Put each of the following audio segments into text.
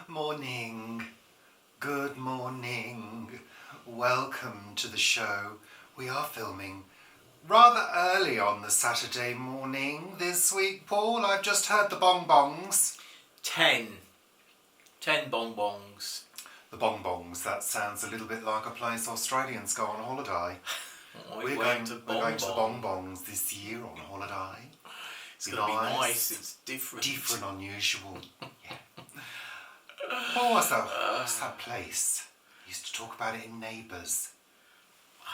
Morning. Good morning. Welcome to the show. We are filming rather early on the Saturday morning this week, Paul. I've just heard the bonbons. 10 bonbons. The bonbons, that sounds a little bit like a place Australians go on holiday. We're going to the bonbons this year on holiday. It's going to be nice, it's different. Different, unusual. Yeah. What was that place? I used to talk about it in Neighbours.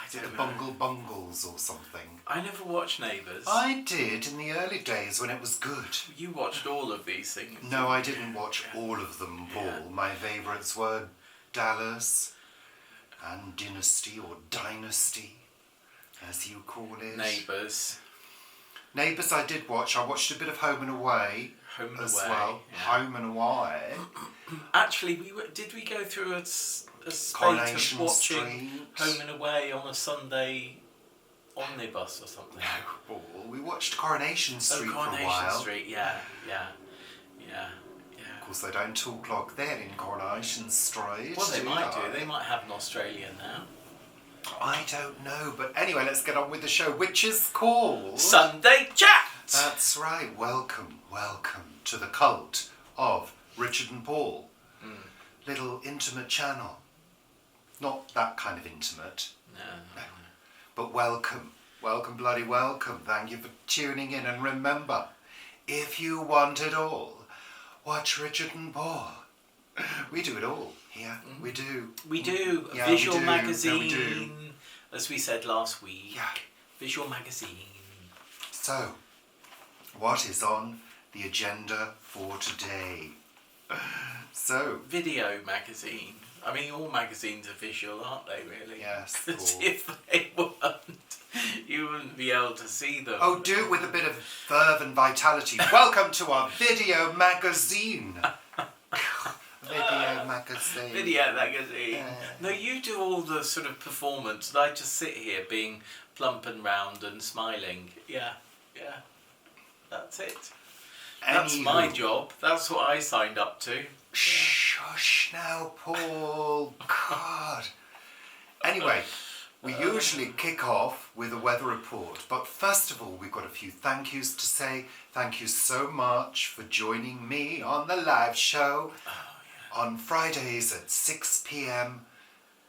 I Is it don't the know. Bungle Bungles or something? I never watched Neighbours. I did in the early days when it was good. You watched all of these things. No, I didn't watch all of them, Paul. Yeah. My favourites were Dallas and Dynasty or Dynasty, as you call it. Neighbours. Neighbours I did watch. I watched a bit of Home and Away Home and as Away. well. Yeah. Home and Away. Actually, did we go through a spate Coronation of watching Street. Home and Away on a Sunday omnibus or something? No, Paul. We watched Coronation Street for a Coronation while. Street, yeah. Of course, they don't talk like that in Coronation Street. Well, they might do. They might have an Australian now. I don't know, but anyway, let's get on with the show, which is called Sunday Chat! That's right. Welcome to the cult of Richard and Paul. Little intimate channel. Not that kind of intimate, No. but welcome, bloody welcome. Thank you for tuning in, and remember, if you want it all, watch Richard and Paul. We do it all here. We do. We do. Yeah, Visual we do. magazine, Yeah, we do. as we said last week. Yeah. Visual magazine. So, what is on the agenda for today? So, Video magazine. I mean, all magazines are visual, aren't they, really? yes, 'Cause Paul. if they weren't, you wouldn't be able to see them. Oh, do it with a bit of verve and vitality. Welcome to our video magazine. Video magazine. Video magazine. No, you do all the sort of performance, and I just sit here being plump and round and smiling. Yeah. That's it. That's Anywho. my job. That's what I signed up to. Shush now, Paul. God. Anyway, we usually kick off with a weather report, but first of all, we've got a few thank yous to say. Thank you so much for joining me on the live show on Fridays at 6 p.m.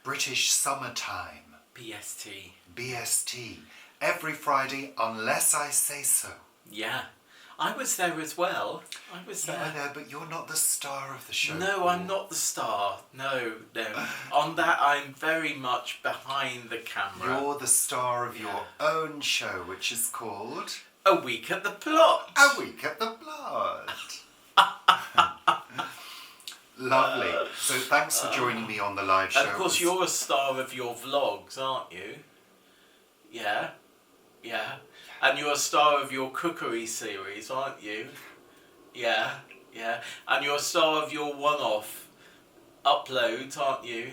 British Summertime. BST. Every Friday, unless I say so. Yeah. I was there as well. I was there. You were there, but you're not the star of the show. No, Paul. I'm not the star. No. On that, I'm very much behind the camera. You're the star of your own show, which is called A Week at the Plot. A Week at the Plot. Lovely. So thanks for joining me on the live show. And of course, you're a star of your vlogs, aren't you? Yeah. And you're a star of your cookery series, aren't you? Yeah. And you're a star of your one-off uploads, aren't you?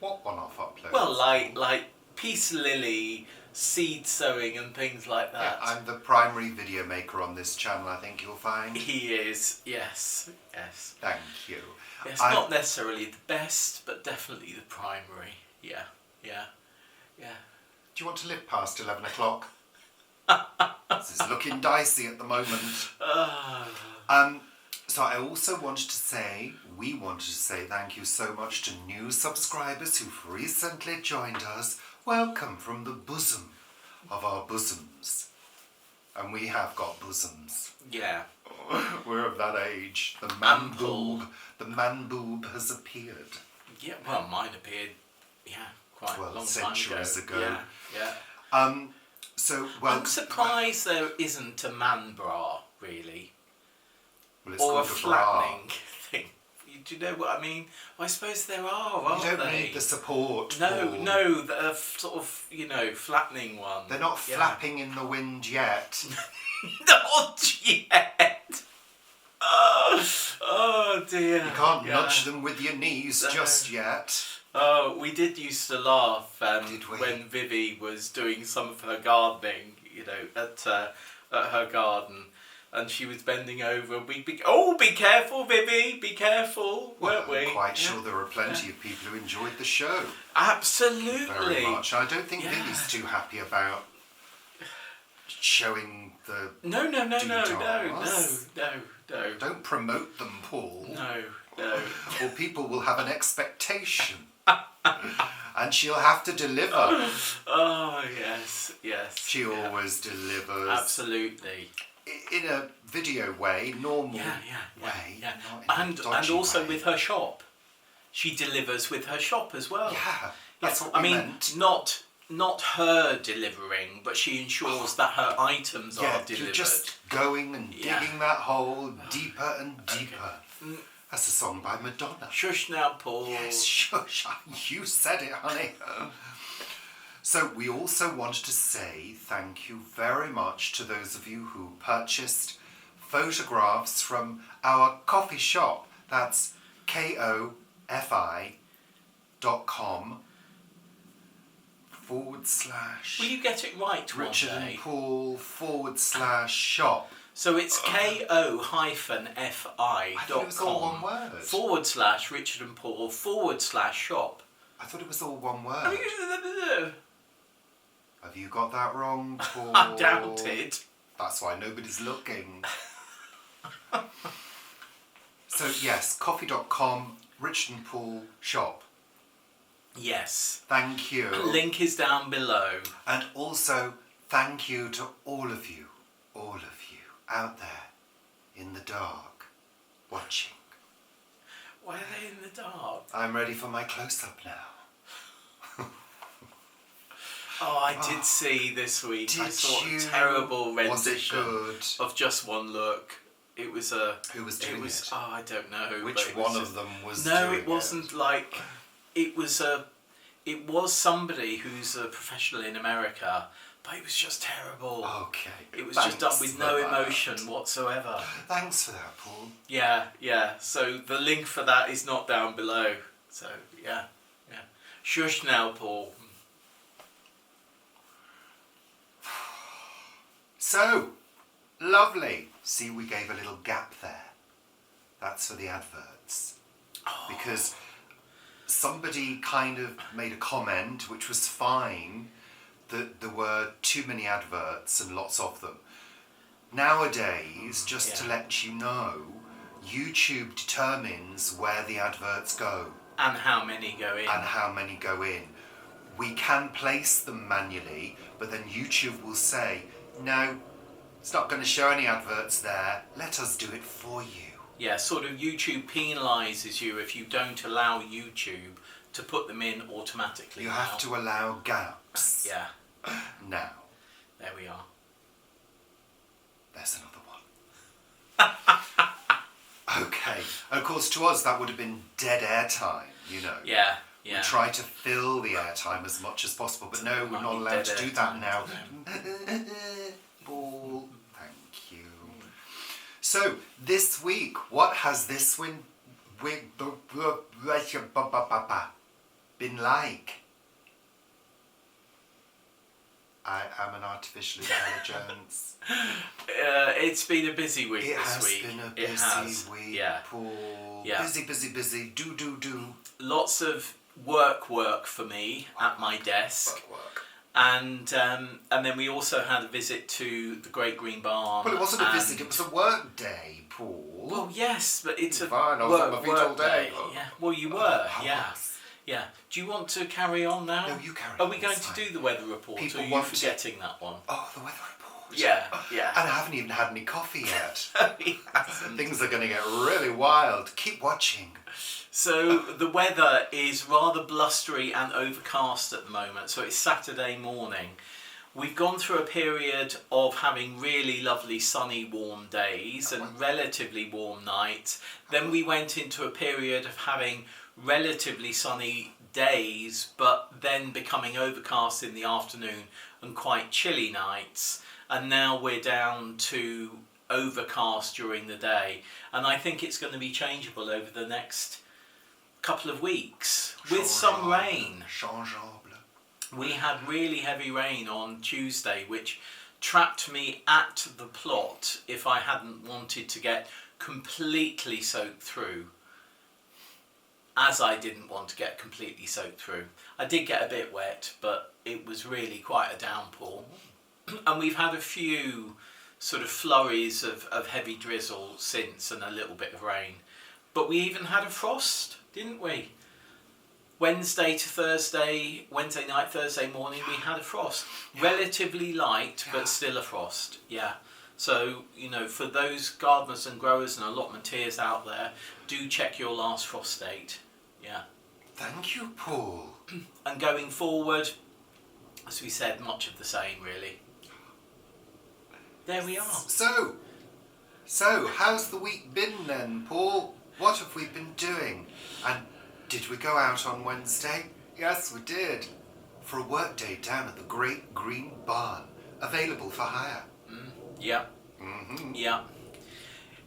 What one-off uploads? Well, like Peace Lily, seed sowing and things like Yeah, that. I'm the primary video maker on this channel, I think you'll find. He is, yes. Thank you. Yes, not necessarily the best, but definitely the primary. Yeah. Do you want to live past 11 o'clock? This is looking dicey at the moment. So I also we wanted to say thank you so much to new subscribers who've recently joined us. Welcome from the bosom of our bosoms. And we have got bosoms. Yeah. We're of that age. The man boob has appeared. Yeah, well, mine appeared, quite a long time centuries ago. Yeah. I'm surprised there isn't a man bra, really. Well, it's Or a called a bra. flattening thing. Do you know what I mean? I suppose there are, aren't You don't they? need the support. No, Paul. the sort of, flattening one. They're not flapping in the wind yet. Not yet. Oh dear. You can't nudge them with your knees just yet. Oh, we did used to laugh Did we? when Vivi was doing some of her gardening, at her garden. and she was bending over. Be careful, Vivi, be careful, weren't we? I'm quite sure there are plenty of people who enjoyed the show. Absolutely. Very much. I don't think Yeah. Vivi's too happy about showing the No. doodads. No. Don't promote them, Paul. No. Or people will have an expectation. And she'll have to deliver. Oh, yes. She always delivers. Absolutely. In a video way, normal Yeah. way. Not in a And dodgy also way. with her shop. She delivers with her shop as well. Yeah, that's what I we mean, meant. not her delivering, but she ensures that her items are delivered. You're just going and digging that hole deeper and deeper. Okay. That's a song by Madonna. Shush now, Paul. Yes, shush. You said it, honey. So we also wanted to say thank you very much to those of you who purchased photographs from our coffee shop. That's kofi.com/. Will you get it right one Richard day? and Paul /shop. So it's ko-fi.com I thought it was all one word. / Richard and Paul / shop. I thought it was all one word. Have you got that wrong, Paul? I doubt it. That's why nobody's looking. So yes, coffee.com, Richard and Paul shop. Yes. Thank you. Link is down below. And also thank you to all of you out there in the dark watching. Why are they in the dark? I'm ready for my close-up now. Oh, I did see this week. I Did saw you? a terrible Was it rendition good? of Just One Look. It was a. Who was doing it? Oh, I don't know. Which but it was one just- of them was No, doing it wasn't like. It was somebody who's a professional in America, but it was just terrible. Okay. It was just done Thanks with for no that. emotion whatsoever. Thanks for that, Paul. Yeah. So the link for that is not down below. So yeah. Shush now, Paul. So, lovely. See, we gave a little gap there. That's for the adverts. Because somebody kind of made a comment, which was fine, that there were too many adverts and lots of them. Nowadays, just to let you know, YouTube determines where the adverts go. And how many go in. We can place them manually, but then YouTube will say, no, it's not going to show any adverts there. Let us do it for you. Yeah, sort of YouTube penalises you if you don't allow YouTube to put them in automatically. You have to allow gaps. Yeah. Now, There we are. there's another one. Okay. And of course, to us, that would have been dead air time, you know. Yeah. We try to fill the airtime as much as possible, but no, we're not allowed to do that now. Paul, thank you. So, this week, what has this been like? I am an artificial intelligence. It's been a busy week It this has week. been a It has. busy week, Yeah. Paul. Yeah. Busy. Do. Lots of work for me at my desk. Work. And then we also had a visit to the Great Green Barn. Well, it wasn't a and- visit, it was a work day, Paul. Well, yes, but it's a Fine, I was on my feet all day. Yeah. Well, you were. How Yeah. was? Yeah. Do you want to carry on now? No, you carry Are on, we going it's to fine. do the weather report? People or are you want to- forgetting that one? Oh, the weather report. Yeah. And I haven't even had any coffee yet. He hasn't. Things are going to get really wild. Keep watching. So the weather is rather blustery and overcast at the moment. So it's Saturday morning. We've gone through a period of having really lovely sunny warm days and relatively warm nights. Then we went into a period of having relatively sunny days but then becoming overcast in the afternoon and quite chilly nights. And now we're down to overcast during the day. And I think it's going to be changeable over the next couple of weeks with some rain. Changeable. We had really heavy rain on Tuesday, which trapped me at the plot if I hadn't wanted to get completely soaked through, as I didn't want to get completely soaked through. I did get a bit wet, but it was really quite a downpour. And we've had a few sort of flurries of heavy drizzle since, and a little bit of rain. But we even had a frost, didn't we? Wednesday night, Thursday morning, we had a frost. Relatively light, but still a frost, yeah. So, for those gardeners and growers and allotmenteers out there, do check your last frost date, yeah. Thank you, Paul. And going forward, as we said, much of the same, really. There we are. So, how's the week been then, Paul? What have we been doing? And did we go out on Wednesday? Yes, we did. For a work day down at the Great Green Barn, available for hire. Yeah. Mm-hmm. Yeah.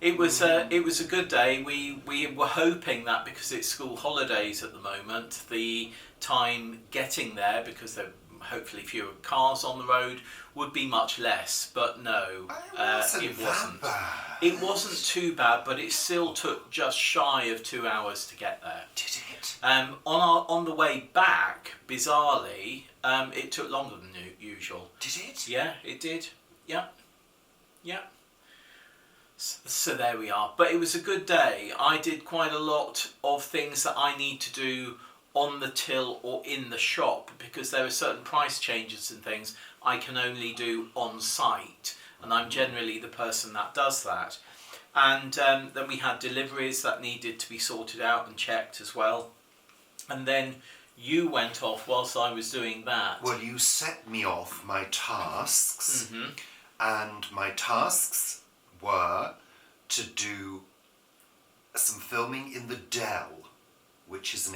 It was a good day. We were hoping that because it's school holidays at the moment, the time getting there, because there are hopefully fewer cars on the road, would be much less. But no, it wasn't. Bad. It wasn't too bad, but it still took just shy of 2 hours to get there. Did it? On the way back, bizarrely, it took longer than usual. Did it? Yeah, it did. Yeah. Yeah. So there we are. But it was a good day. I did quite a lot of things that I need to do on the till or in the shop, because there are certain price changes and things I can only do on site, and I'm generally the person that does that. And then we had deliveries that needed to be sorted out and checked as well. And then you went off whilst I was doing that. Well, you set me off my tasks, Mm-hmm. and my tasks were to do some filming in the Dell, which is an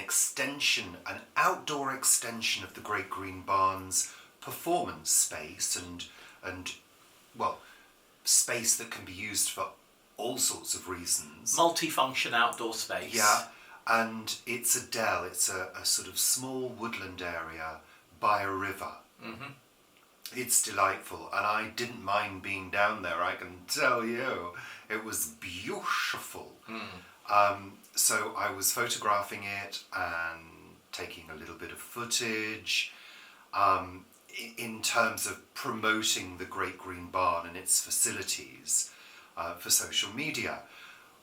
outdoor extension of the Great Green Barn's performance space, and space that can be used for all sorts of reasons. Multifunction outdoor space. Yeah, and it's a dell. It's a sort of small woodland area by a river. Mm-hmm. It's delightful, and I didn't mind being down there, I can tell you. It was beautiful. So I was photographing it and taking a little bit of footage in terms of promoting the Great Green Barn and its facilities for social media.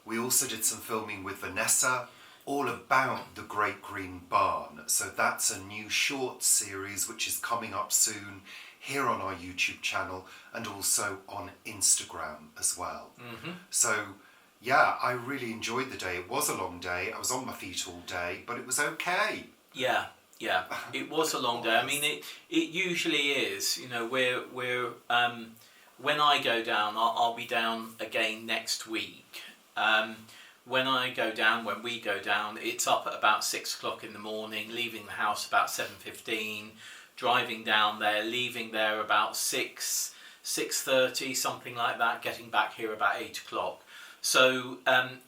We also did some filming with Vanessa all about the Great Green Barn. So that's a new short series which is coming up soon here on our YouTube channel and also on Instagram as well. Mm-hmm. So yeah, I really enjoyed the day. It was a long day. I was on my feet all day, but it was okay. Yeah, it was a long day. I mean, it usually is. We're when I go down, I'll be down again next week. When we go down, it's up at about 6 o'clock in the morning, leaving the house about 7:15, driving down there, leaving there about 6:30, something like that, getting back here about 8 o'clock. So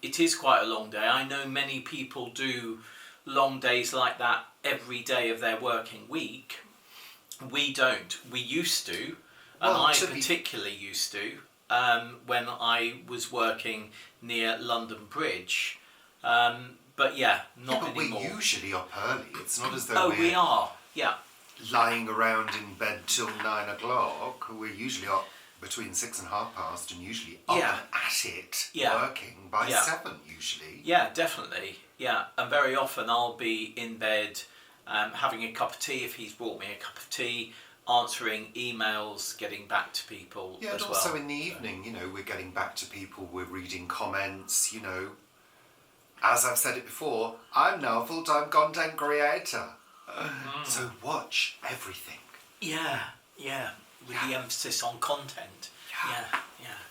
it is quite a long day. I know many people do long days like that every day of their working week. We don't. We used to, and I particularly used to, when I was working near London Bridge. But yeah, not anymore. We're usually up early. It's not as though we are. Yeah. Lying around in bed till 9 o'clock. We're usually up between 6 and 1:30, and usually up and at it, working by 7 usually. Yeah, definitely. Yeah, and very often I'll be in bed having a cup of tea if he's brought me a cup of tea, answering emails, getting back to people Yeah, as and well. also in the evening, we're getting back to people, we're reading comments, As I've said it before, I'm now a full-time content creator. So watch everything. Yeah, with the emphasis on content. Yeah.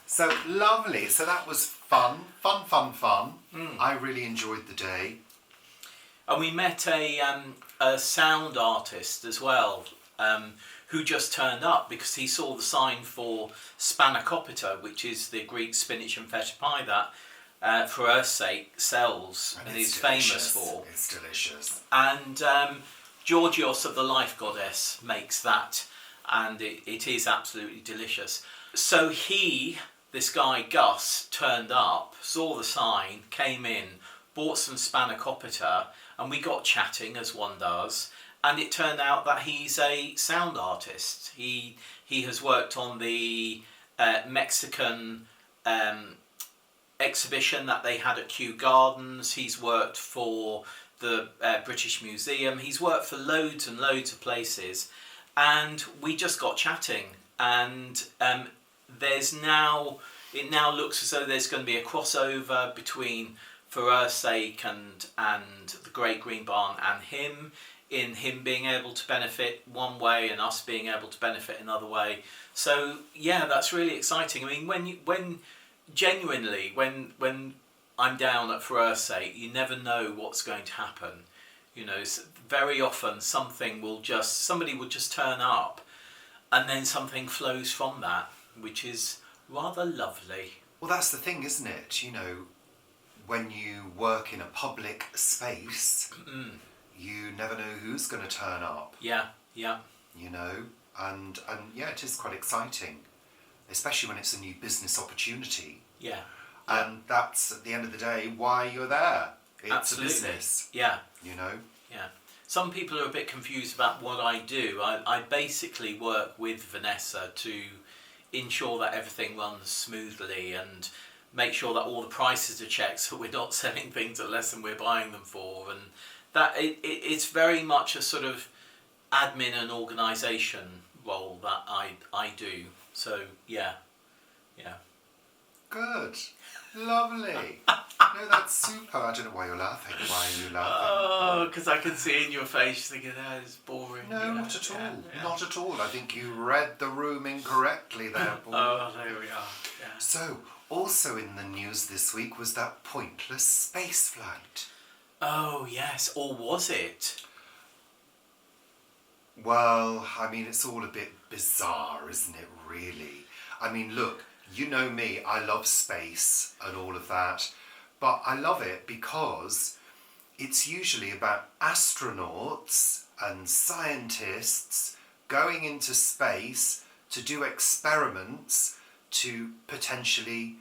So lovely. So that was fun. I really enjoyed the day. And we met a sound artist as well, who just turned up because he saw the sign for spanakopita, which is the Greek spinach and feta pie that, for Earth's sake, sells and is famous for. It's delicious. And Georgios of the Life Goddess makes that and it is absolutely delicious. So this guy Gus, turned up, saw the sign, came in, bought some spanakopita, and we got chatting as one does. And it turned out that he's a sound artist. He has worked on the Mexican exhibition that they had at Kew Gardens. He's worked for the British Museum. He's worked for loads and loads of places. And we just got chatting. And it now looks as though there's going to be a crossover between For Her Sake and the Great Green Barn and him, in him being able to benefit one way and us being able to benefit another way. So yeah, that's really exciting. I mean, when genuinely I'm down at For Her Sake, you never know what's going to happen. You know, very often somebody will just turn up, and then something flows from that, which is rather lovely. Well, that's the thing, isn't it? You know, when you work in a public space, you never know who's going to turn up. Yeah. You know, and yeah, it is quite exciting, especially when it's a new business opportunity. Yeah. And that's, at the end of the day, why you're there. It's Absolutely. a business. Yeah. You know? Yeah. Some people are a bit confused about what I do. I basically work with Vanessa to ensure that everything runs smoothly and make sure that all the prices are checked, so we're not selling things at less than we're buying them for, and that it's very much a sort of admin and organisation role that I do. So yeah. Good. Lovely. No, that's super. I don't know why you're laughing. Why are you laughing? Oh, because I can see in your face thinking, that is boring. No, Yeah, not at all. yeah. Not at all. I think you read the room incorrectly there, Paul. Oh, there we are. Yeah. So, also in the news this week was that pointless space flight. Oh, yes. Or was it? Well, I mean, it's all a bit bizarre, isn't it, really? I mean, look, you know me, I love space and all of that, but I love it because it's usually about astronauts and scientists going into space to do experiments to potentially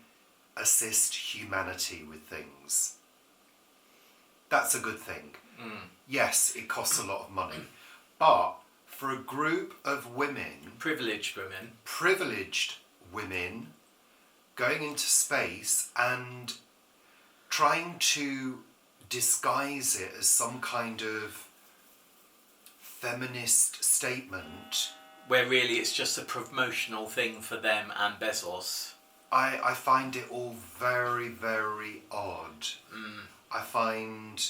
assist humanity with things. That's a good thing. Yes, it costs a lot of money, but for a group of women, Privileged women going into space and trying to disguise it as some kind of feminist statement, where really it's just a promotional thing for them and Bezos. I find it all very, very odd. I find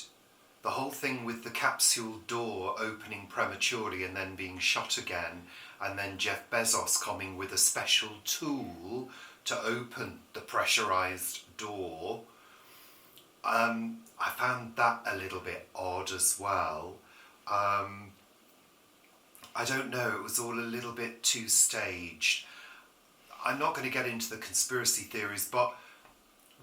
the whole thing with the capsule door opening prematurely and then being shut again, and then Jeff Bezos coming with a special tool to open the pressurized door. I found that a little bit odd as well. I don't know, it was all a little bit too staged. I'm not going to get into the conspiracy theories, but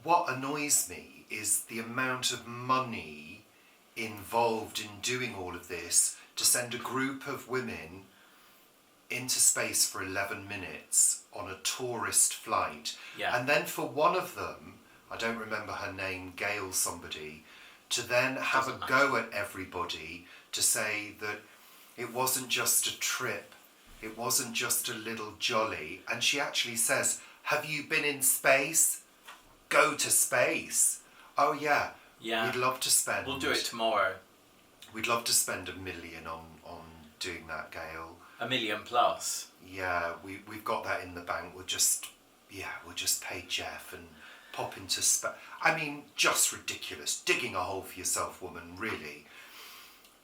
what annoys me is the amount of money involved in doing all of this to send a group of women into space for 11 minutes on a tourist flight. Yeah. And then for one of them, I don't remember her name, Gail somebody, to then have Doesn't a go at everybody to say that it wasn't just a trip, it wasn't just a little jolly. And she actually says, have you been in space? Go to space. Oh yeah, we'd love to spend... We'll do it tomorrow. We'd love to spend $1 million on doing that, Gail. $1 million plus. Yeah, we've got that in the bank. We'll just pay Jeff and pop into space. I mean, just ridiculous. Digging a hole for yourself, woman, really.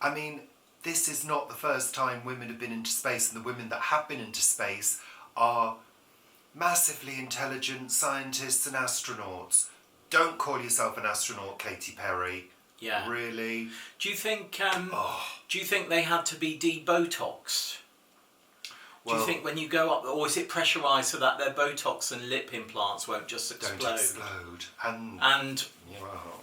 I mean, this is not the first time women have been into space, and the women that have been into space are massively intelligent scientists and astronauts. Don't call yourself an astronaut, Katy Perry. Yeah. Really? Do you think they had to be de-Botoxed? Do you think when you go up, or is it pressurised so that their Botox and lip implants won't just explode? Don't explode. And And well,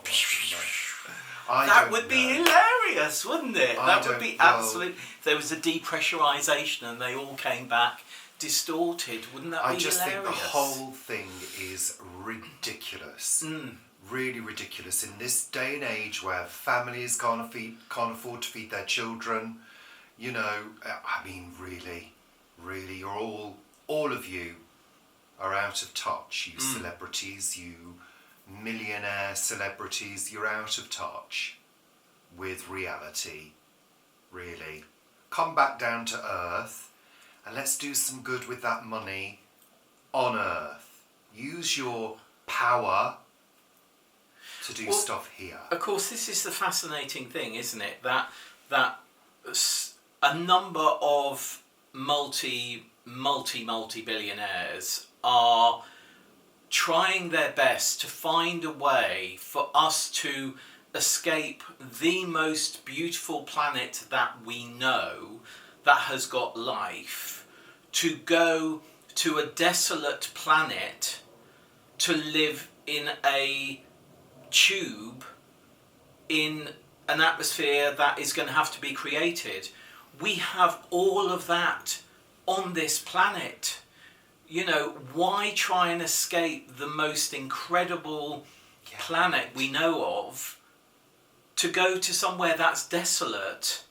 That would be hilarious, wouldn't it? That would be absolute. If there was a depressurisation and they all came back distorted, wouldn't that be hilarious? I just think the whole thing is ridiculous. Really ridiculous in this day and age where families can't afford to feed their children. You know, I mean, really, you're all of you are out of touch. You celebrities, you millionaire celebrities, you're out of touch with reality. Really, come back down to earth and let's do some good with that money on earth. Use your power to do stuff here. Of course, this is the fascinating thing, isn't it? That a number of multi-billionaires are trying their best to find a way for us to escape the most beautiful planet that we know that has got life, to go to a desolate planet to live in a tube in an atmosphere that is going to have to be created. We have all of that on this planet. You know, why try and escape the most incredible planet we know of to go to somewhere that's desolate?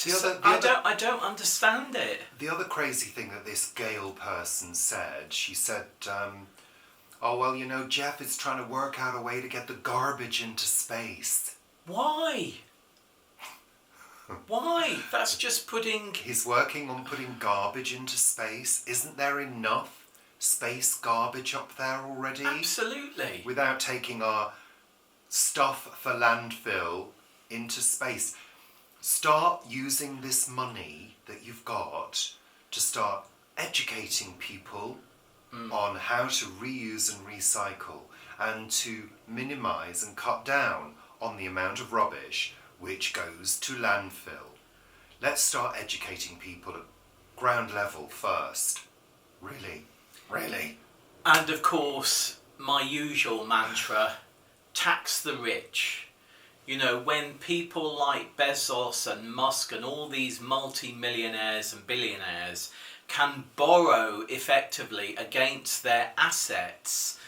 I don't understand it. The other crazy thing that this Gale person said, she said, oh, well, you know, Jeff is trying to work out a way to get the garbage into space. Why? Why? That's just putting... He's working on putting garbage into space. Isn't there enough space garbage up there already? Absolutely. Without taking our stuff for landfill into space. Start using this money that you've got to start educating people on how to reuse and recycle and to minimise and cut down on the amount of rubbish which goes to landfill. Let's start educating people at ground level first. Really. And of course, my usual mantra, tax the rich. You know, when people like Bezos and Musk and all these multi-millionaires and billionaires can borrow effectively against their assets,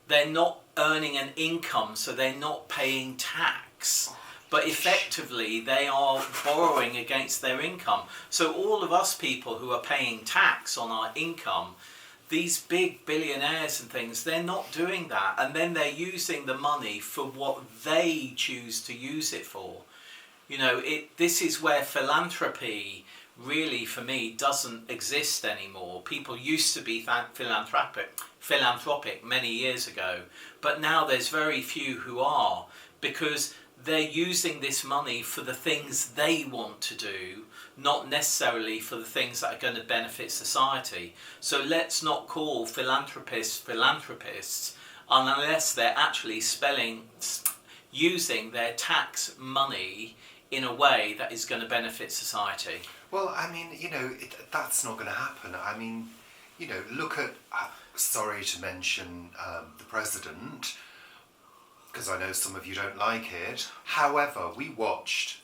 they're not earning an income, so they're not paying tax. But effectively, they are borrowing against their income. So all of us people who are paying tax on our income, these big billionaires and things, they're not doing that. And then they're using the money for what they choose to use it for. You know, this is where philanthropy really, for me, doesn't exist anymore. People used to be philanthropic many years ago, but now there's very few who are, because they're using this money for the things they want to do, not necessarily for the things that are going to benefit society. So let's not call philanthropists unless they're actually using their tax money in a way that is going to benefit society. Well, I mean, you know, that's not going to happen. I mean, you know, look at, sorry to mention the president, because I know some of you don't like it. However, we watched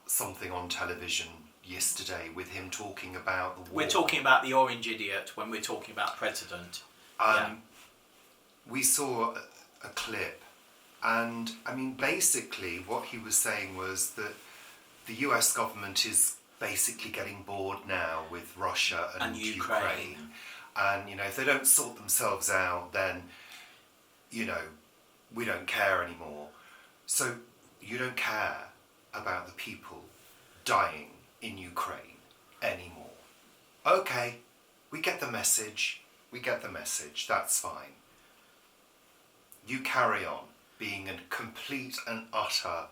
something on television yesterday with him talking about the war. We're talking about the orange idiot when we're talking about president. We saw a clip, and I mean, basically what he was saying was that the US government is basically getting bored now with Russia and Ukraine. And, you know, if they don't sort themselves out, then, you know, we don't care anymore. So you don't care about the people dying in Ukraine anymore. Okay, we get the message. That's fine. You carry on being a complete and utter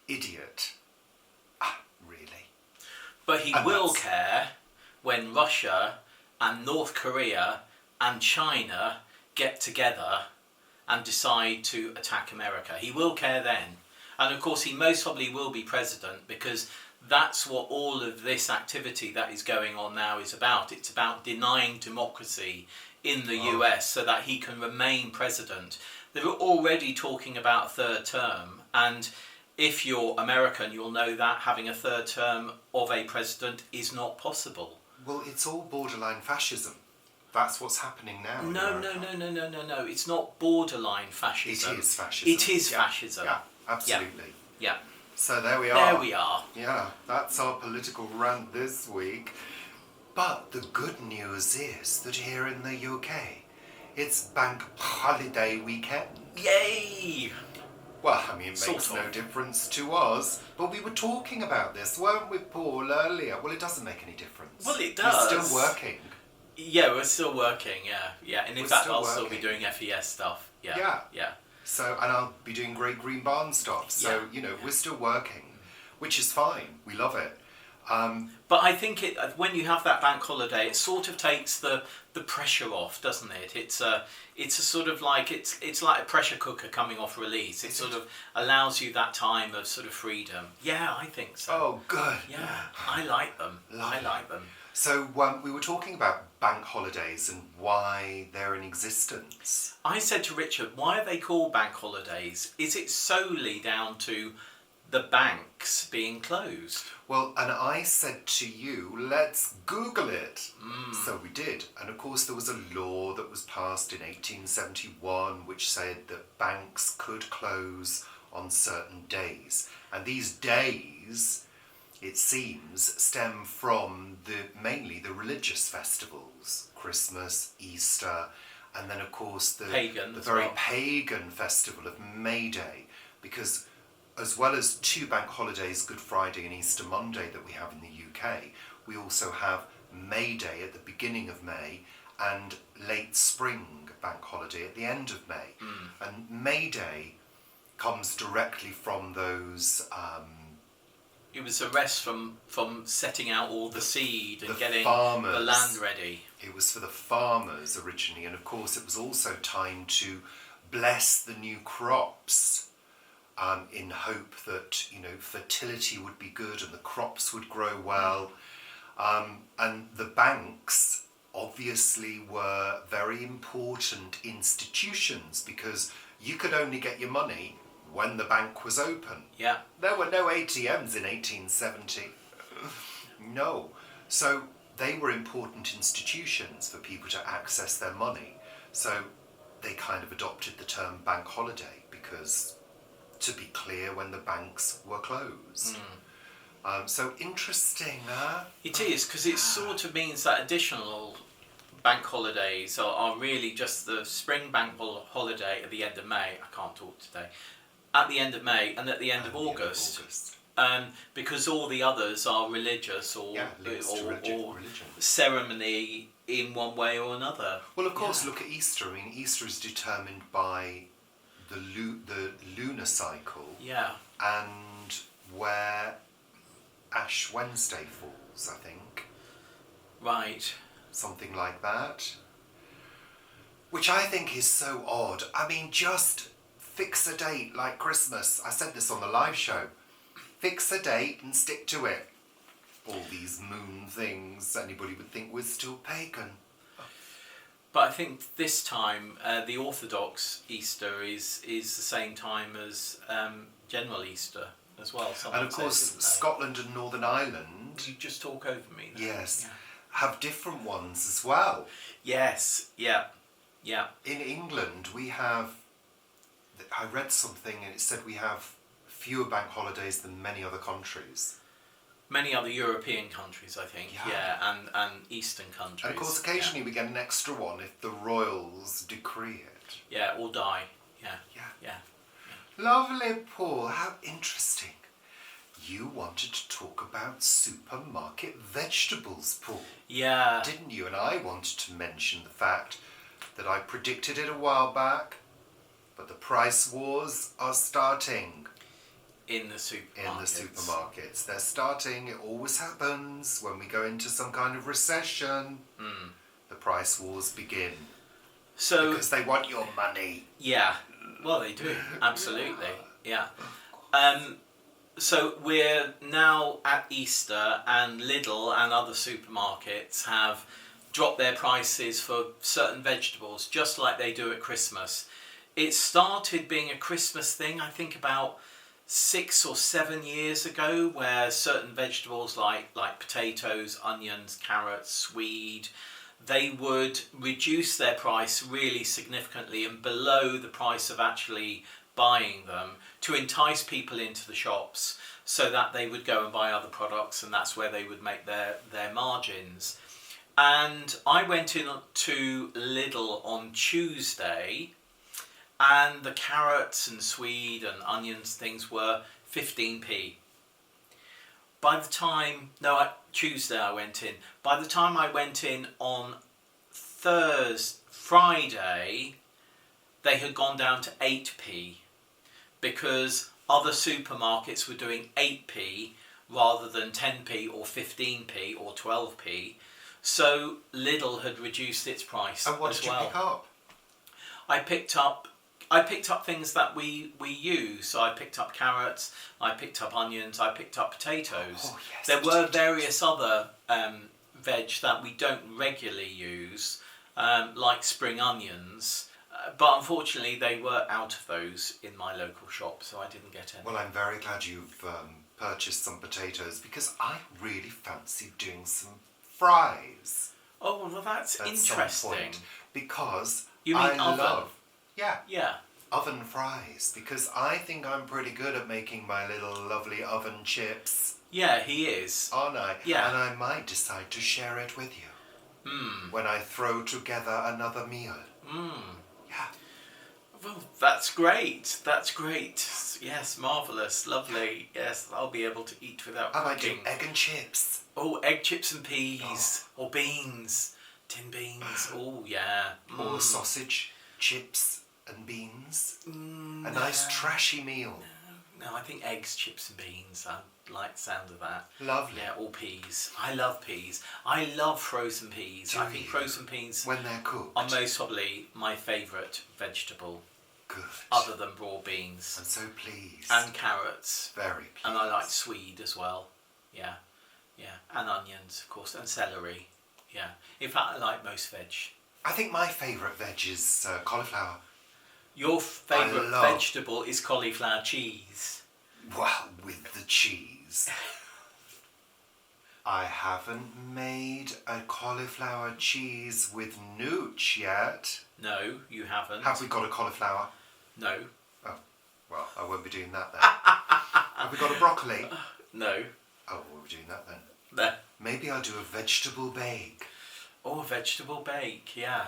idiot. Really? But he will care when Russia and North Korea and China get together and decide to attack America. He will care then. And of course he most probably will be president, because that's what all of this activity that is going on now is about. It's about denying democracy in the US so that he can remain president. They're already talking about a third term, and if you're American, you'll know that having a third term of a president is not possible. Well, it's all borderline fascism. That's what's happening now. No. It's not borderline fascism. It is fascism. It is fascism. Yeah, absolutely. Yeah. So there we are. There we are. Yeah, that's our political rant this week. But the good news is that here in the UK, it's bank holiday weekend. Yay! Well, I mean, it Sort makes of. no difference to us. But we were talking about this, weren't we, Paul, earlier? Well, it doesn't make any difference. Well, it does. We're still working. Yeah, we're still working, yeah. And in We're fact, still I'll still be working. doing FES stuff. Yeah. Yeah. Yeah. So, and I'll be doing Great Green Barn stuff. So, Yeah. you know, we're still working, which is fine. We love it. But I think when you have that bank holiday, it sort of takes the pressure off, doesn't it? It's a sort of like it's like a pressure cooker coming off release. It sort of allows you that time of sort of freedom. Yeah, I think so. Oh, good. Yeah, I like them. I like them. So we were talking about bank holidays and why they're in existence. I said to Richard, why are they called bank holidays? Is it solely down to the banks being closed? Well, and I said to you, let's Google it. So we did. And of course there was a law that was passed in 1871 which said that banks could close on certain days. And these days, it seems, stem from mainly the religious festivals, Christmas, Easter, and then of course the very pagan festival of May Day, because as well as two bank holidays, Good Friday and Easter Monday, that we have in the UK, we also have May Day at the beginning of May and late spring bank holiday at the end of May. And May Day comes directly from those It was a rest from setting out all the seed and getting farmers. the land ready. It was for the farmers originally, and of course it was also time to bless the new crops, in hope that, you know, fertility would be good and the crops would grow well. And the banks obviously were very important institutions because you could only get your money when the bank was open. Yeah. There were no ATMs in 1870. No. So they were important institutions for people to access their money. So they kind of adopted the term bank holiday because, to be clear, when the banks were closed. So interesting, huh? It is, because it sort of means that additional bank holidays are really just the spring bank holiday at the end of May. I can't talk today. At the end of May and at the end of August. Because all the others are religious or religion. ceremony in one way or another. Well, of course, look at Easter. I mean, Easter is determined by the lunar cycle. Yeah. And where Ash Wednesday falls, I think. Right. Something like that. Which I think is so odd. I mean, just fix a date like Christmas. I said this on the live show. Fix a date and stick to it. All these moon things, anybody would think we're still pagan. But I think this time the Orthodox Easter is the same time as general Easter as well. And of course, Scotland and Northern Ireland... You just talk over me now. Yes. Yeah. Have different ones as well. Yes, yeah. In England, we have... I read something and it said we have fewer bank holidays than many other countries. Many other European countries, I think, and Eastern countries. And of course, occasionally we get an extra one if the royals decree it. Yeah, or die. Yeah. Lovely, Paul. How interesting. You wanted to talk about supermarket vegetables, Paul. Yeah. Didn't you? And I wanted to mention the fact that I predicted it a while back, but the price wars are starting. In the supermarkets. In the supermarkets. They're starting. It always happens when we go into some kind of recession. The price wars begin. So, because they want your money. Yeah. Well, they do. Absolutely. Yeah. So we're now at Easter, and Lidl and other supermarkets have dropped their prices for certain vegetables, just like they do at Christmas. It started being a Christmas thing, I think about 6 or 7 years ago, where certain vegetables like potatoes, onions, carrots, swede, they would reduce their price really significantly and below the price of actually buying them to entice people into the shops so that they would go and buy other products, and that's where they would make their margins. And I went in to Lidl on Tuesday, and the carrots and swede and onions things were 15p. By the time, Tuesday I went in. By the time I went in on Friday, they had gone down to 8p because other supermarkets were doing 8p rather than 10p or 15p or 12p. So Lidl had reduced its price as well. And what did you pick up? I picked up things that we use. So I picked up carrots, I picked up onions, I picked up potatoes. Oh, yes, there were various other veg that we don't regularly use, like spring onions. But unfortunately, they were out of those in my local shop, so I didn't get any. Well, I'm very glad you've purchased some potatoes because I really fancy doing some fries. Oh, well, that's at interesting. Some point, because You mean I oven? love, Yeah. oven fries, because I think I'm pretty good at making my little lovely oven chips, Yeah, he is. aren't I? Yeah. And I might decide to share it with you when I throw together another meal. Yeah. Well, that's great. That's great. Yes, marvellous, lovely. Yes, I'll be able to eat without I might do cooking. egg and chips. Oh, egg, chips and peas. Or beans. Tin beans. Oh, yeah. Or sausage, chips and beans. A nice trashy meal. No, I think eggs, chips and beans. I like the sound of that. Lovely. Yeah, or peas. I love peas. I love frozen peas. Do I think you? frozen peas When they're cooked. are most probably my favourite vegetable, Good. other than raw beans. I'm so pleased. And carrots. Very pleased. And I like swede as well. Yeah. Yeah. And onions, of course. And celery. Yeah. In fact, I like most veg. I think my favourite veg is cauliflower. Your favourite love- vegetable is cauliflower cheese. Well, with the cheese. I haven't made a cauliflower cheese with nooch yet. No, you haven't. Have we got a cauliflower? No. Oh, well, I won't be doing that then. Have we got a broccoli? No. Oh, we'll be doing that then. No. Maybe I'll do a vegetable bake. Oh, a vegetable bake, yeah.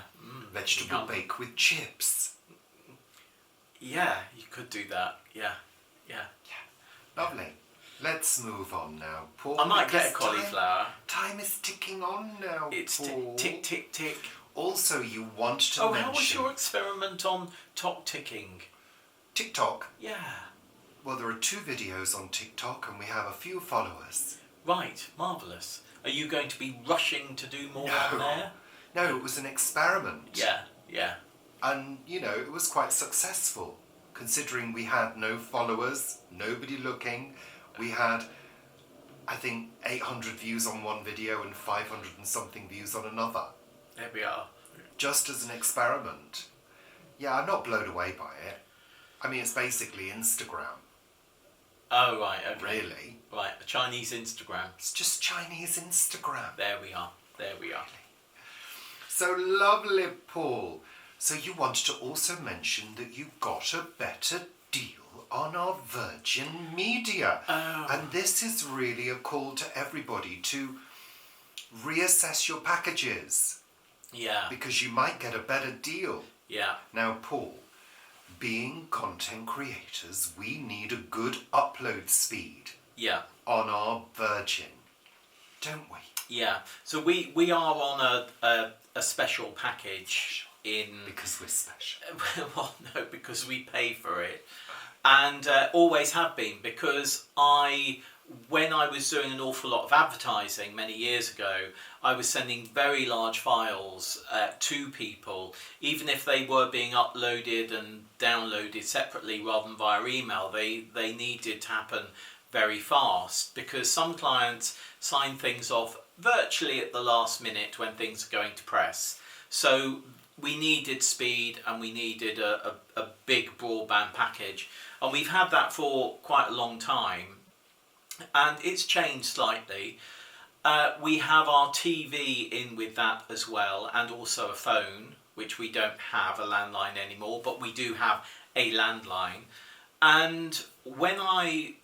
Vegetable Yum. bake with chips. Yeah, you could do that. Yeah. Yeah, lovely. Let's move on now, Paul. I might get a because cauliflower. Time is ticking on now, It's Paul. tick, tick, tick. Also, you want to Oh, mention how was your experiment on top ticking? TikTok. Yeah. Well, there are 2 videos on TikTok and we have a few followers. Right, marvellous. Are you going to be rushing to do more on there? No, it was an experiment. Yeah. And, you know, it was quite successful, considering we had no followers, nobody looking. We had, I think, 800 views on one video and 500 and something views on another. There we are. Just as an experiment. Yeah, I'm not blown away by it. I mean, it's basically Instagram. Oh, right, okay. Really? Right, a Chinese Instagram. It's just Chinese Instagram. There we are. So lovely, Paul. So you wanted to also mention that you got a better deal on our Virgin Media. Oh. And this is really a call to everybody to reassess your packages. Yeah. Because you might get a better deal. Yeah. Now, Paul, being content creators, we need a good upload speed Yeah. on our Virgin, don't we? Yeah. So we are on a special package in... Because we're special. Well, no, because we pay for it. And always have been, because when I was doing an awful lot of advertising many years ago, I was sending very large files to people, even if they were being uploaded and downloaded separately rather than via email. They needed to happen very fast, because some clients sign things off virtually at the last minute when things are going to press. So we needed speed and we needed a big broadband package. And we've had that for quite a long time. And it's changed slightly. We have our TV in with that as well, and also a phone, which we don't have a landline anymore, but we do have a landline. And when I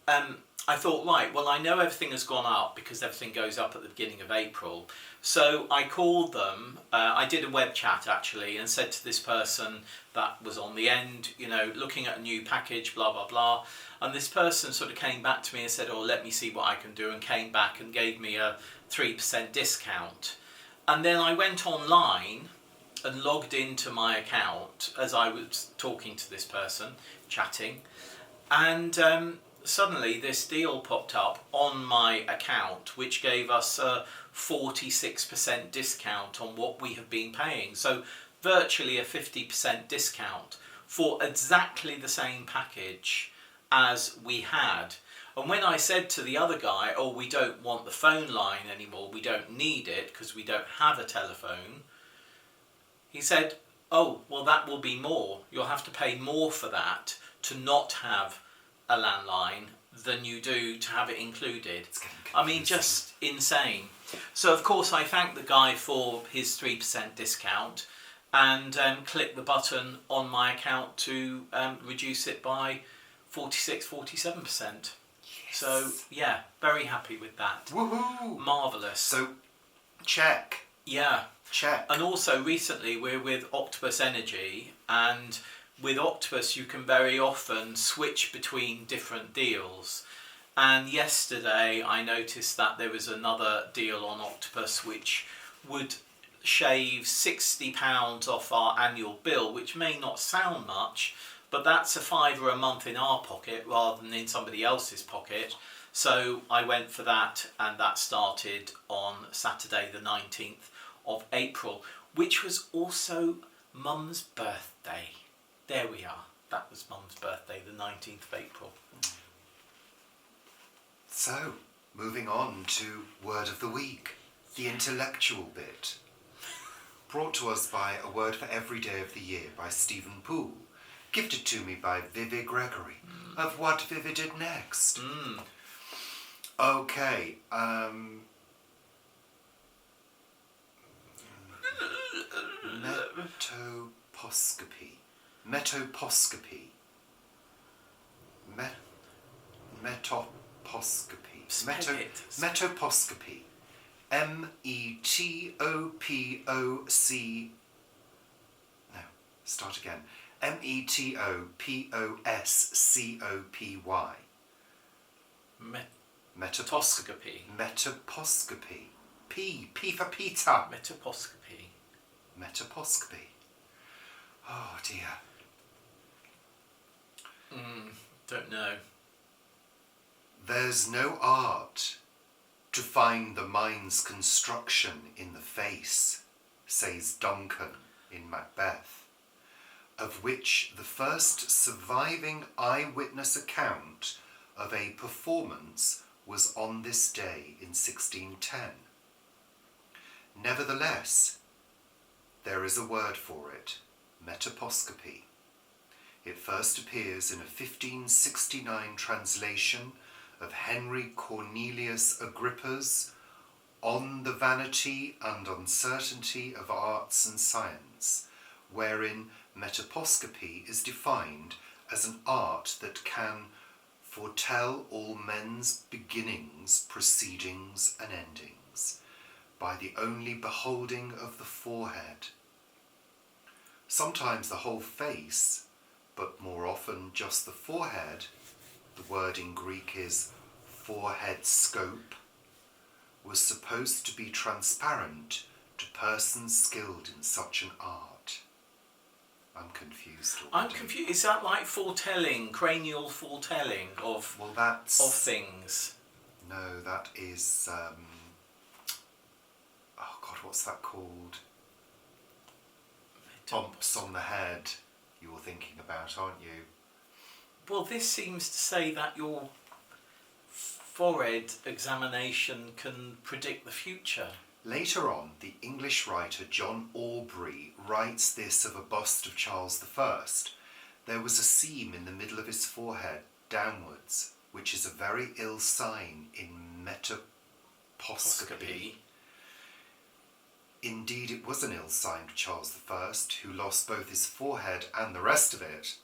thought, right, well, I know everything has gone up because everything goes up at the beginning of April. So I called them, I did a web chat actually, and said to this person that was on the end, you know, looking at a new package, blah, blah, blah. And this person sort of came back to me and said, oh, let me see what I can do, and came back and gave me a 3% discount. And then I went online and logged into my account as I was talking to this person, chatting, and suddenly this deal popped up on my account which gave us a 46% discount on what we have been paying. So virtually a 50% discount for exactly the same package as we had. And when I said to the other guy, oh, we don't want the phone line anymore, we don't need it because we don't have a telephone, he said, oh, well, that will be more. You'll have to pay more for that to not have a landline than you do to have it included. I mean, just insane. So, of course, I thanked the guy for his 3% discount and clicked the button on my account to reduce it by 47%. Yes. So, yeah, very happy with that. Woohoo! Marvellous. So, check. Yeah. Check. And also, recently, we're with Octopus Energy, and with Octopus you can very often switch between different deals. And yesterday I noticed that there was another deal on Octopus which would shave £60 off our annual bill, which may not sound much, but that's a £5 a month in our pocket rather than in somebody else's pocket. So I went for that, and that started on Saturday the 19th of April, which was also Mum's birthday. There we are. That was Mum's birthday, the 19th of April. So, moving on to Word of the Week, the intellectual bit. Brought to us by A Word for Every Day of the Year by Stephen Poole. Gifted to me by Vivi Gregory of What Vivi Did Next. Okay, metoposcopy. Metoposcopy. Metoposcopy. Metoposcopy. M-E-T-O-P-O-C... No, start again. M-E-T-O-P-O-S-C-O-P-Y. Metoposcopy. Metoposcopy. P for Peter. Metoposcopy. Metoposcopy. Oh dear. Don't know. There's no art to find the mind's construction in the face, says Duncan in Macbeth, of which the first surviving eyewitness account of a performance was on this day in 1610. Nevertheless, there is a word for it, metoposcopy. It first appears in a 1569 translation of Henry Cornelius Agrippa's On the Vanity and Uncertainty of Arts and Science, wherein metoposcopy is defined as an art that can foretell all men's beginnings, proceedings and endings, by the only beholding of the forehead. Sometimes the whole face, but more often just the forehead, the word in Greek is forehead scope, was supposed to be transparent to persons skilled in such an art. I'm confused already. I'm confused. Is that like foretelling, cranial foretelling of things? No, that is oh God, what's that called? Bumps on the head you're thinking about, aren't you? Well, this seems to say that your forehead examination can predict the future. Later on, the English writer John Aubrey writes this of a bust of Charles I. There was a seam in the middle of his forehead downwards, which is a very ill sign in metaposcopy. Indeed, it was an ill sign to Charles I, who lost both his forehead and the rest of it.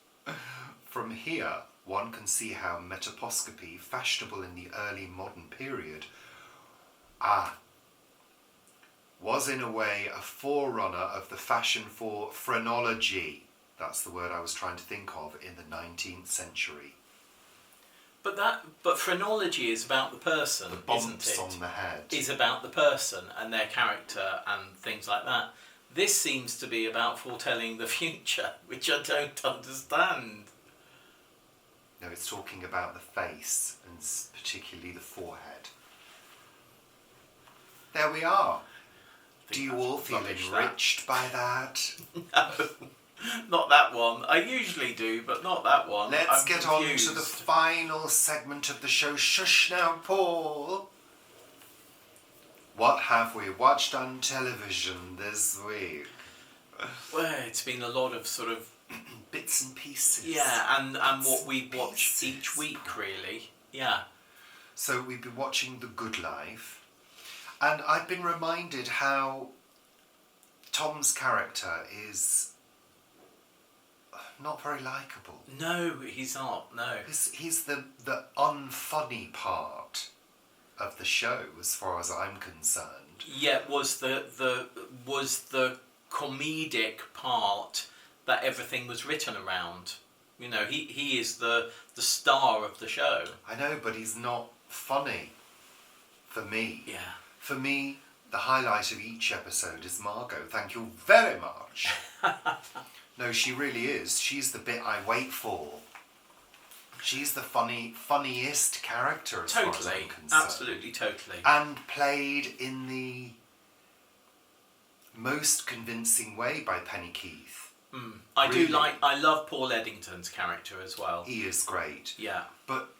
From here, one can see how metaposcopy, fashionable in the early modern period, was in a way a forerunner of the fashion for phrenology. That's the word I was trying to think of, in the 19th century. But phrenology is about the person, The bumps isn't it? on the head. Is about the person and their character and things like that. This seems to be about foretelling the future, which I don't understand. No, it's talking about the face, and particularly the forehead. There we are. Do you all feel enriched by that? No, not that one. I usually do, but not that one. Let's I'm get confused. on to the final segment of the show. Shush now, Paul. What have we watched on television this week? Well, it's been a lot of sort of... Bits and pieces. Yeah, and what we watch each week, really. Yeah. So we've been watching The Good Life, and I've been reminded how Tom's character is not very likeable. No, he's not. No. He's the unfunny part of the show, as far as I'm concerned. Yeah, was the comedic part that everything was written around. You know, he is the star of the show. I know, but he's not funny for me. Yeah. For me, the highlight of each episode is Margot. Thank you very much. No, she really is. She's the bit I wait for. She's the funniest character as far as I'm concerned. Absolutely, totally. And played in the most convincing way by Penny Keith. Really? I love Paul Eddington's character as well. He is great. Yeah. But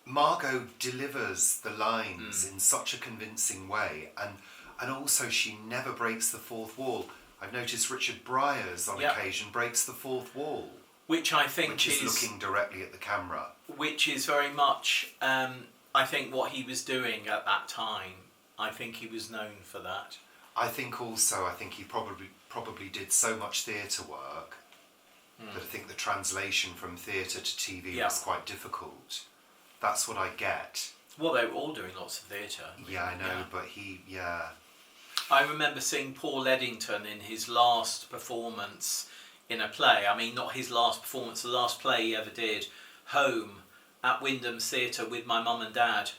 Margot delivers the lines in such a convincing way, and also she never breaks the fourth wall. I've noticed Richard Bryars on occasion breaks the fourth wall. Which I think is looking directly at the camera. Which is very much, I think, what he was doing at that time. I think he was known for that. I think he probably did so much theatre work that I think the translation from theatre to TV was quite difficult. That's what I get. Well, they were all doing lots of theatre. Yeah, I know, but I remember seeing Paul Eddington in his last performance in a play. I mean, not his last performance, the last play he ever did, Home, at Wyndham Theatre with my mum and dad.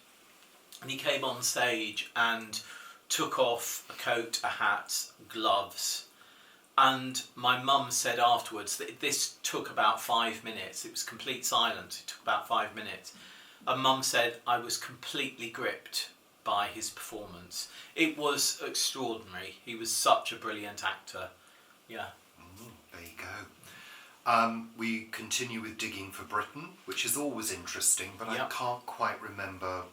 And he came on stage and took off a coat, a hat, gloves. And my mum said afterwards that this took about 5 minutes. It was complete silence. It took about 5 minutes. And Mum said I was completely gripped by his performance. It was extraordinary. He was such a brilliant actor. Yeah. There you go. We continue with Digging for Britain, which is always interesting, but I can't quite remember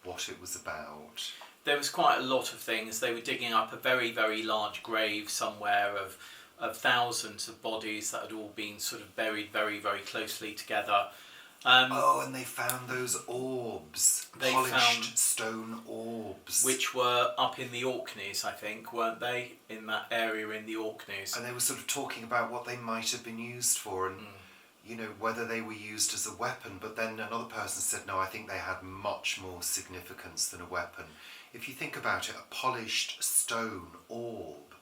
what it was about. There was quite a lot of things. They were digging up a very, very large grave somewhere of thousands of bodies that had all been sort of buried very, very closely together. And they found those orbs, polished stone orbs. Which were up in the Orkneys, I think, weren't they? In that area in the Orkneys. And they were sort of talking about what they might have been used for and, you know, whether they were used as a weapon. But then another person said, no, I think they had much more significance than a weapon. If you think about it, a polished stone orb,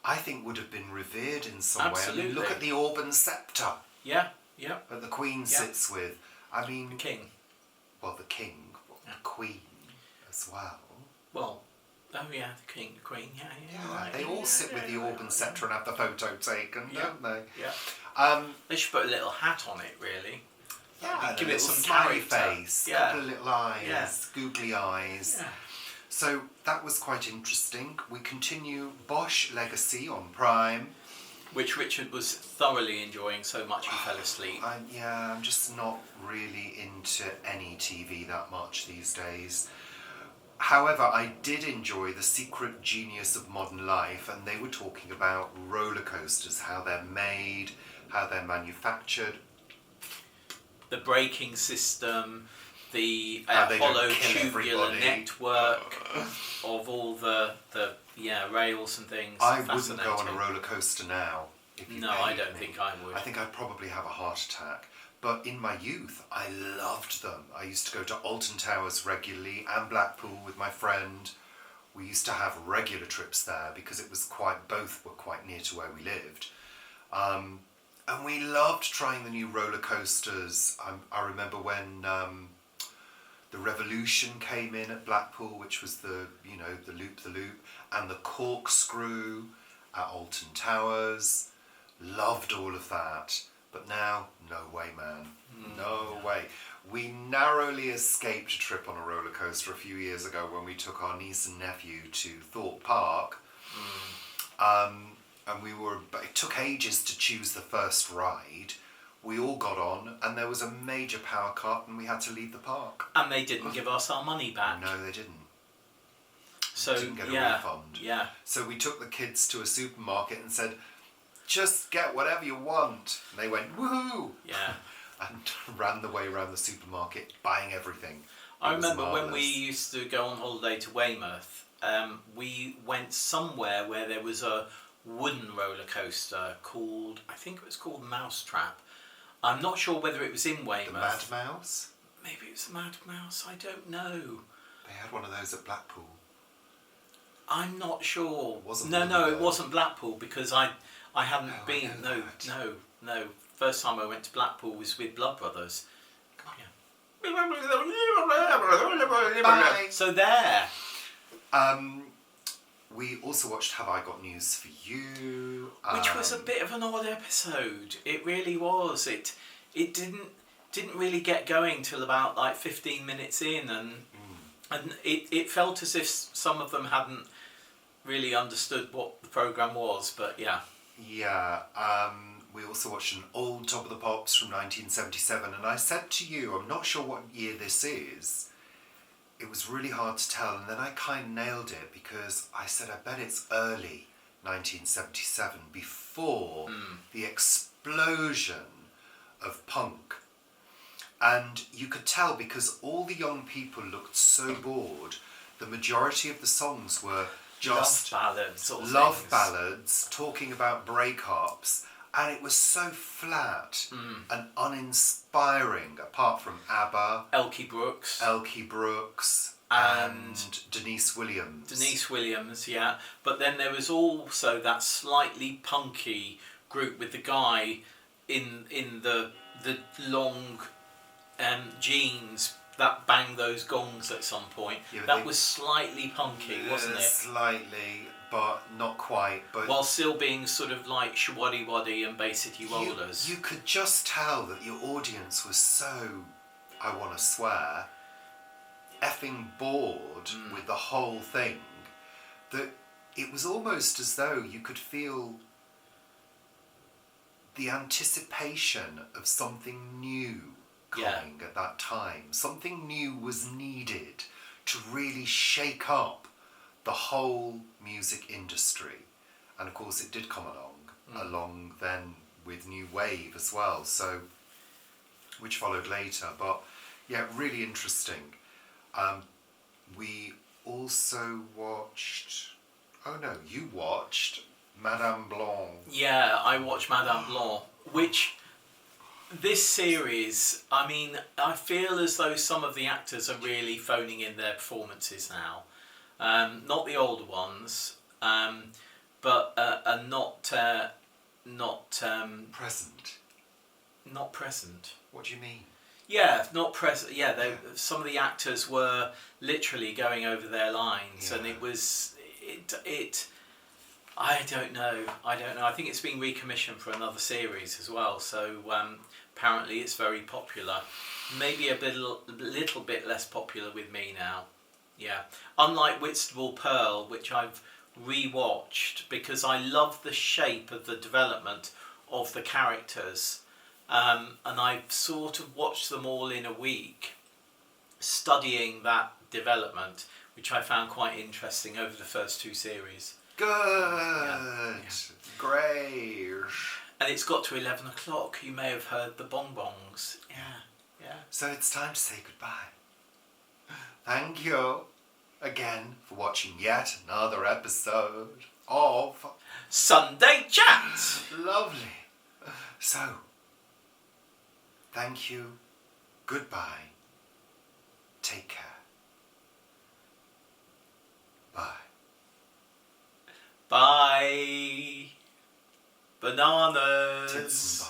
I think would have been revered in some way. I mean, look at the orb and sceptre. Yeah, yeah. That the Queen sits with. I mean... The King. Well, the King, the Queen as well. Well, oh yeah, the King, the Queen, yeah. Right. They all sit with the orb and sceptre and have the photo taken, don't they? Yeah. They should put a little hat on it, really. Yeah, give it some smiley character. face, a couple of little eyes, googly eyes. Yeah. So that was quite interesting. We continue Bosch Legacy on Prime. Which Richard was thoroughly enjoying so much he fell asleep. I'm just not really into any TV that much these days. However, I did enjoy The Secret Genius of Modern Life, and they were talking about roller coasters, how they're made, how they're manufactured. The braking system, the How they don't hollow kill tubular everybody. network of all the rails and things. I wouldn't go on a roller coaster now. If you No, I paid don't me. think I would. I think I'd probably have a heart attack. But in my youth, I loved them. I used to go to Alton Towers regularly and Blackpool with my friend. We used to have regular trips there because it was both were quite near to where we lived. And we loved trying the new roller coasters. I remember when the Revolution came in at Blackpool, which was the loop, and the corkscrew at Alton Towers. Loved all of that. But now, no way, man. No way. We narrowly escaped a trip on a roller coaster a few years ago when we took our niece and nephew to Thorpe Park. And it took ages to choose the first ride. We all got on, and there was a major power cut, and we had to leave the park. And they didn't give us our money back. No, they didn't. So Didn't get a refund. Yeah. So we took the kids to a supermarket and said, just get whatever you want. And they went, woohoo! Yeah. And ran the way around the supermarket, buying everything. I remember when we used to go on holiday to Weymouth, we went somewhere where there was a wooden roller coaster called, I think it was called Mousetrap. I'm not sure whether it was in Weymouth. The Mad Mouse? Maybe it was the Mad Mouse, I don't know. They had one of those at Blackpool. I'm not sure. No, it wasn't Blackpool because I hadn't Oh, been. I know that. No. First time I went to Blackpool was with Blood Brothers. Bye. So there. We also watched Have I Got News for You? Which was a bit of an odd episode. It really was. It didn't really get going till about like 15 minutes in, and it felt as if some of them hadn't really understood what the programme was, but yeah. Yeah, we also watched an old Top of the Pops from 1977, and I said to you, I'm not sure what year this is. It was really hard to tell, and then I kind of nailed it because I said, I bet it's early 1977, before the explosion of punk. And you could tell because all the young people looked so bored. The majority of the songs were just love ballads talking about breakups, and it was so flat and uninspiring, apart from ABBA, Elkie Brooks and Denise Williams. Yeah, but then there was also that slightly punky group with the guy in the long jeans that banged those gongs at some point. Yeah, that was slightly punky, wasn't it? Slightly, but not quite. But while still being sort of like Shawaddy Waddy and Bay City Rollers. You could just tell that your audience was so, I want to swear, effing bored with the whole thing, that it was almost as though you could feel the anticipation of something new coming at that time. Something new was needed to really shake up the whole music industry. And of course it did come along then with New Wave as well, so which followed later. But yeah, really interesting. We also watched, you watched Madame Blanc. Yeah, I watched Madame Blanc, which this series, I mean, I feel as though some of the actors are really phoning in their performances now. Not the older ones, but are not present. Not present. What do you mean? Yeah, not present. Yeah, some of the actors were literally going over their lines, and it was it. I don't know. I think it's being recommissioned for another series as well. So apparently it's very popular. Maybe a little bit less popular with me now. Yeah. Unlike Whitstable Pearl, which I've rewatched because I love the shape of the development of the characters. And I've sort of watched them all in a week, studying that development, which I found quite interesting over the first 2 series. Good. Yeah. Great. And it's got to 11 o'clock. You may have heard the bonbons. Yeah. So it's time to say goodbye. Thank you again for watching yet another episode of Sunday Chat. Lovely. So, thank you. Goodbye. Take care. Bye. Bye. Bananas. Tits and